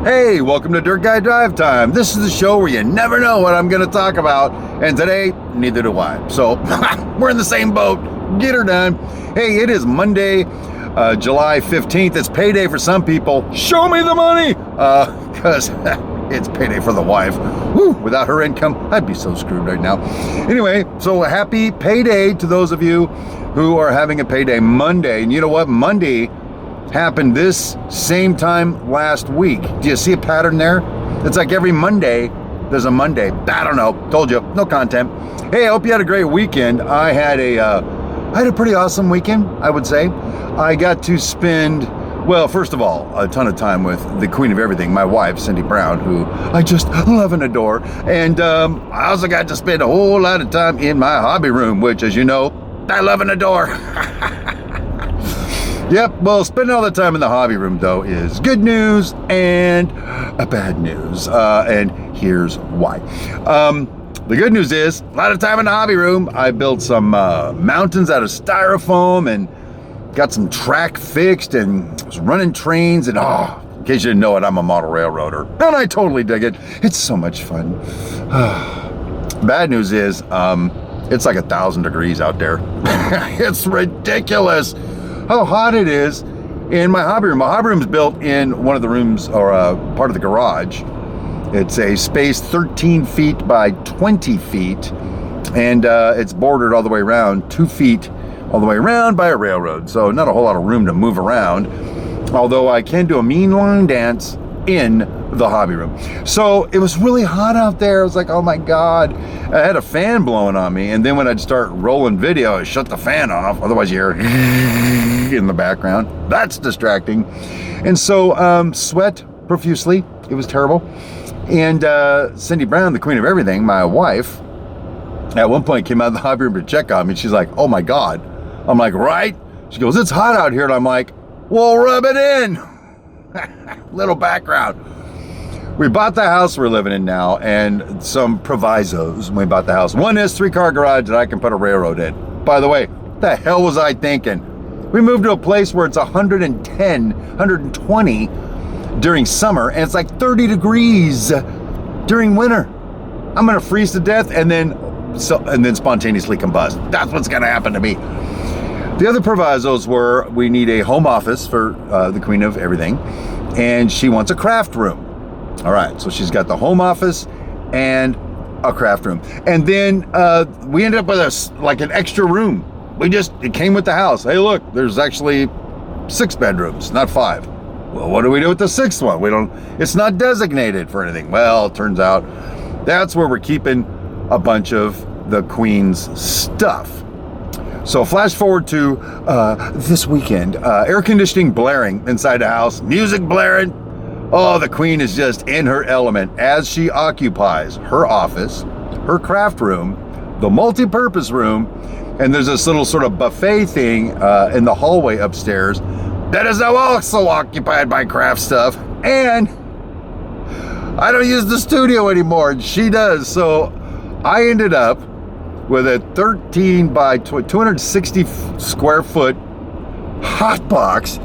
Hey, welcome to Dirt Guy Drive Time. This is the show where you never know what I'm going to talk about, and today, neither do I. So, we're in the same boat. Get her done. Hey, it is Monday, July 15th. It's payday for some people. Show me the money! Because it's payday for the wife. Woo, without her income, I'd be so screwed right now. Anyway, so happy payday to those of you who are having a payday Monday. And you know what? Monday happened this same time last week. Do you see a pattern there? It's like every Monday, there's a Monday. I don't know. Told you, no content. Hey, I hope you had a great weekend. I had a pretty awesome weekend, I would say. I got to spend, well, first of all, a ton of time with the queen of everything, my wife, Cindy Brown, who I just love and adore. And I also got to spend a whole lot of time in my hobby room, which, as you know, I love and adore. Yep, well, spending all the time in the hobby room, though, is good news and a bad news. And here's why. The good news is, a lot of time in the hobby room. I built some mountains out of styrofoam and got some track fixed and was running trains. And, in case you didn't know it, I'm a model railroader. And I totally dig it. It's so much fun. Bad news is, it's like 1,000 degrees out there. It's ridiculous how hot it is in my hobby room. My hobby room is built in one of the rooms, or part of the garage. It's a space 13 feet by 20 feet, and it's bordered all the way around, 2 feet all the way around by a railroad. So not a whole lot of room to move around, although I can do a mean line dance in the hobby room. So it was really hot out there. I was like, oh my God. I had a fan blowing on me, and then when I'd start rolling video, I shut the fan off. Otherwise you hear in the background. That's distracting. And so sweat profusely. It was terrible. And Cindy Brown, the queen of everything, my wife, at one point came out of the hobby room to check on me. She's like, oh my God. I'm like, right? She goes, it's hot out here. And I'm like, well, rub it in. Little background. We bought the house we're living in now, and some provisos when we bought the house. One is 3-car garage that I can put a railroad in. By the way, what the hell was I thinking? We moved to a place where it's 110, 120 during summer, and it's like 30 degrees during winter. I'm gonna freeze to death and then spontaneously combust. That's what's gonna happen to me. The other provisos were, we need a home office for the queen of everything, and she wants a craft room. All right, so she's got the home office and a craft room. And then we ended up with an extra room. It came with the house. Hey, look, there's actually 6 bedrooms, not 5. Well, what do we do with the 6th one? It's not designated for anything. Well, it turns out that's where we're keeping a bunch of the queen's stuff. So flash forward to this weekend. Air conditioning blaring inside the house, music blaring. Oh, the queen is just in her element as she occupies her office, her craft room, the multi-purpose room, and there's this little sort of buffet thing in the hallway upstairs that is now also occupied by craft stuff. And I don't use the studio anymore, and she does. So I ended up with a 13 by 260 square foot hot box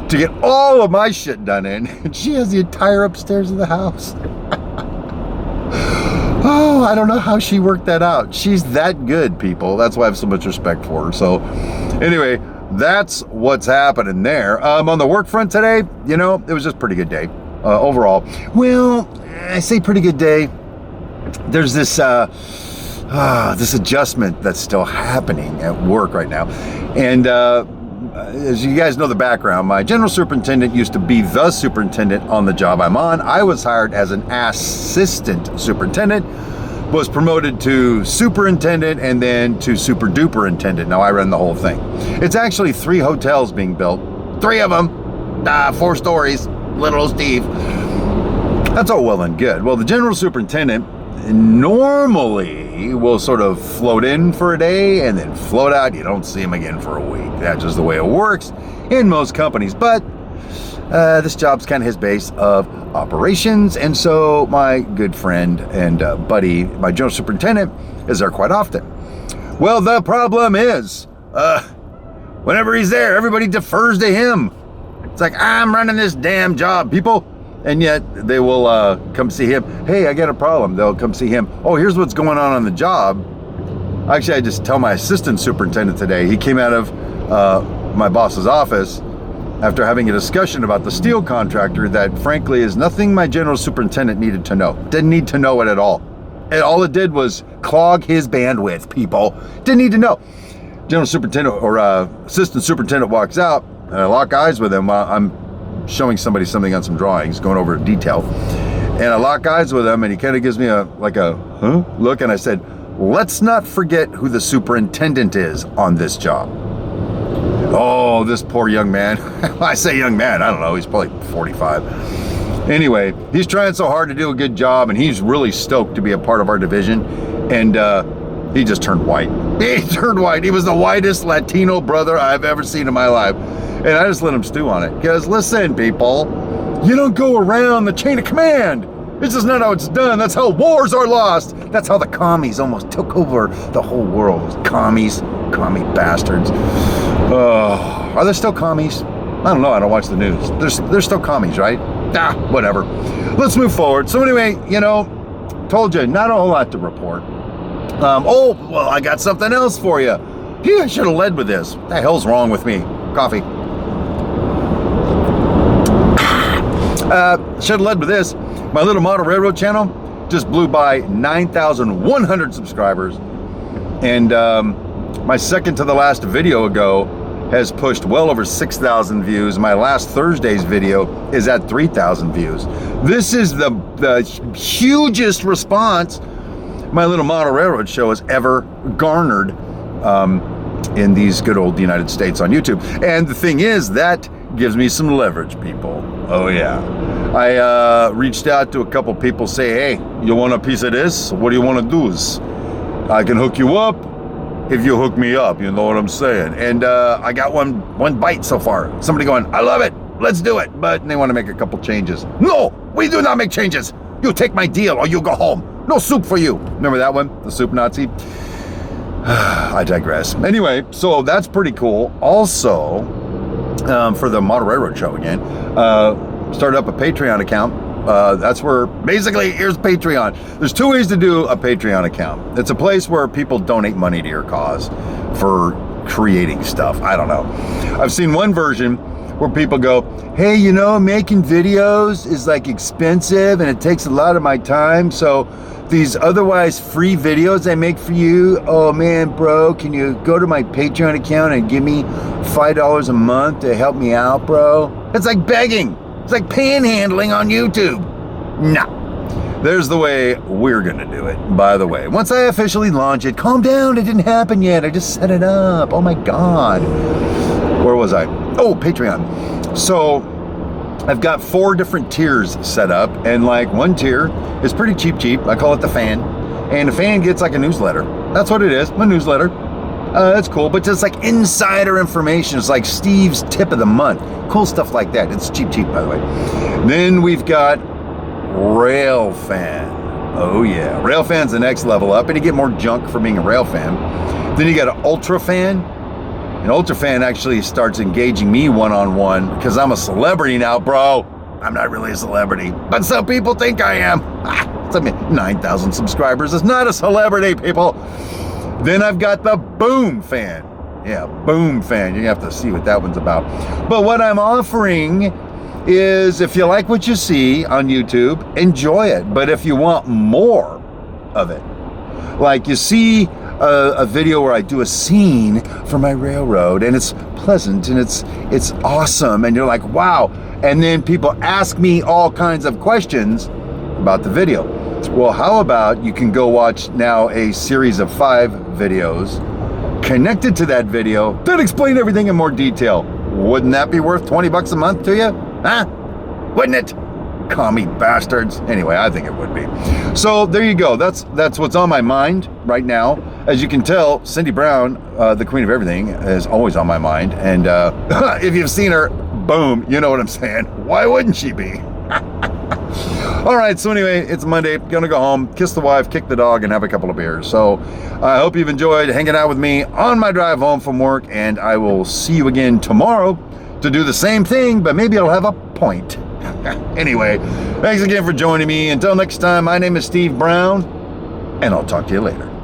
to get all of my shit done in, and she has the entire upstairs of the house. Oh, I don't know how she worked that out. She's that good, people. That's why I have so much respect for her. So anyway, that's what's happening there. On the work front today, it was just a pretty good day overall. Well, I say pretty good day. There's this adjustment that's still happening at work right now. And as you guys know the background, my general superintendent used to be the superintendent on the job I'm on. I was hired as an assistant superintendent, was promoted to superintendent, and then to super duper intendant. Now I run the whole thing. It's actually 3 hotels being built. 3 of them, 4 stories, little Steve. That's all well and good. Well, the general superintendent normally will sort of float in for a day and then float out. You don't see him again for a week. That's just the way it works in most companies. But this job's kind of his base of operations. And so my good friend and buddy, my general superintendent, is there quite often. Well, the problem is, whenever he's there, everybody defers to him. It's like, I'm running this damn job, people. And yet they will come see him. Hey, I got a problem. They'll come see him. Oh, here's what's going on the job. Actually, I just tell my assistant superintendent today. He came out of my boss's office after having a discussion about the steel contractor that frankly is nothing my general superintendent needed to know. Didn't need to know it at all. And all it did was clog his bandwidth, people. Didn't need to know. General superintendent or assistant superintendent walks out, and I lock eyes with him while I'm showing somebody something on some drawings, going over detail. And I lock eyes with him, and he kind of gives me a huh look, and I said, let's not forget who the superintendent is on this job. Oh, this poor young man. I say young man, I don't know, he's probably 45. Anyway, he's trying so hard to do a good job, and he's really stoked to be a part of our division. And he just turned white. He turned white. He was the whitest Latino brother I've ever seen in my life. And I just let him stew on it. Because listen, people, you don't go around the chain of command. This is not how it's done. That's how wars are lost. That's how the commies almost took over the whole world. Commies, commie bastards. Are there still commies? I don't know. I don't watch the news. There's still commies, right? Whatever. Let's move forward. So anyway, told you, not a whole lot to report. Well, I got something else for you. Yeah, I should have led with this. What the hell's wrong with me? Coffee. Should have led with this. My little model railroad channel just blew by 9,100 subscribers. And my second to the last video ago has pushed well over 6,000 views. My last Thursday's video is at 3,000 views. This is the hugest response my little model railroad show has ever garnered in these good old United States on YouTube. And the thing is, that gives me some leverage, people. Oh yeah. I reached out to a couple people, say, hey, you want a piece of this? What do you want to do? I can hook you up if you hook me up, you know what I'm saying? And I got one bite so far. Somebody going, I love it, let's do it. But they want to make a couple changes. No, we do not make changes. You take my deal or you go home. No soup for you. Remember that one? The soup Nazi? I digress. Anyway, so that's pretty cool. Also, for the Model Railroad Show again, started up a Patreon account. That's where, basically, here's Patreon. There's two ways to do a Patreon account. It's a place where people donate money to your cause for creating stuff. I don't know. I've seen one version where people go, hey, making videos is like expensive and it takes a lot of my time. So these otherwise free videos I make for you, oh man, bro, can you go to my Patreon account and give me $5 a month to help me out, bro? It's like begging. It's like panhandling on YouTube. Nah. There's the way we're gonna do it, by the way. Once I officially launch it, calm down, it didn't happen yet. I just set it up. Oh my God. Where was I? Oh, Patreon. So I've got 4 different tiers set up, and like one tier is pretty cheap. I call it the fan. And the fan gets like a newsletter. That's what it is, my newsletter. That's cool, but just like insider information. It's like Steve's tip of the month. Cool stuff like that. It's cheap, by the way. Then we've got Rail Fan. Oh yeah, Rail Fan's the next level up, and you get more junk for being a Rail Fan. Then you got an Ultra Fan. And Ultra Fan actually starts engaging me one-on-one because I'm a celebrity now, bro. I'm not really a celebrity, but some people think I am. It's 9,000 subscribers. It's not a celebrity, people. Then I've got the Boom Fan. Yeah, Boom Fan. You have to see what that one's about. But what I'm offering is, if you like what you see on YouTube, enjoy it. But if you want more of it, like you see a video where I do a scene for my railroad and it's pleasant and it's awesome and you're like, wow. And then people ask me all kinds of questions about the video. Well, how about you can go watch now a series of 5 videos connected to that video that explain everything in more detail. Wouldn't that be worth $20 a month to you? Huh? Wouldn't it? Commie bastards. Anyway, I think it would be. So there you go. That's what's on my mind right now. As you can tell, Cindy Brown, the queen of everything, is always on my mind. And if you've seen her, boom, you know what I'm saying. Why wouldn't she be? All right, so anyway, it's Monday. Gonna go home, kiss the wife, kick the dog, and have a couple of beers. So I hope you've enjoyed hanging out with me on my drive home from work, and I will see you again tomorrow to do the same thing, but maybe I'll have a point. Anyway, thanks again for joining me. Until next time, my name is Steve Brown, and I'll talk to you later.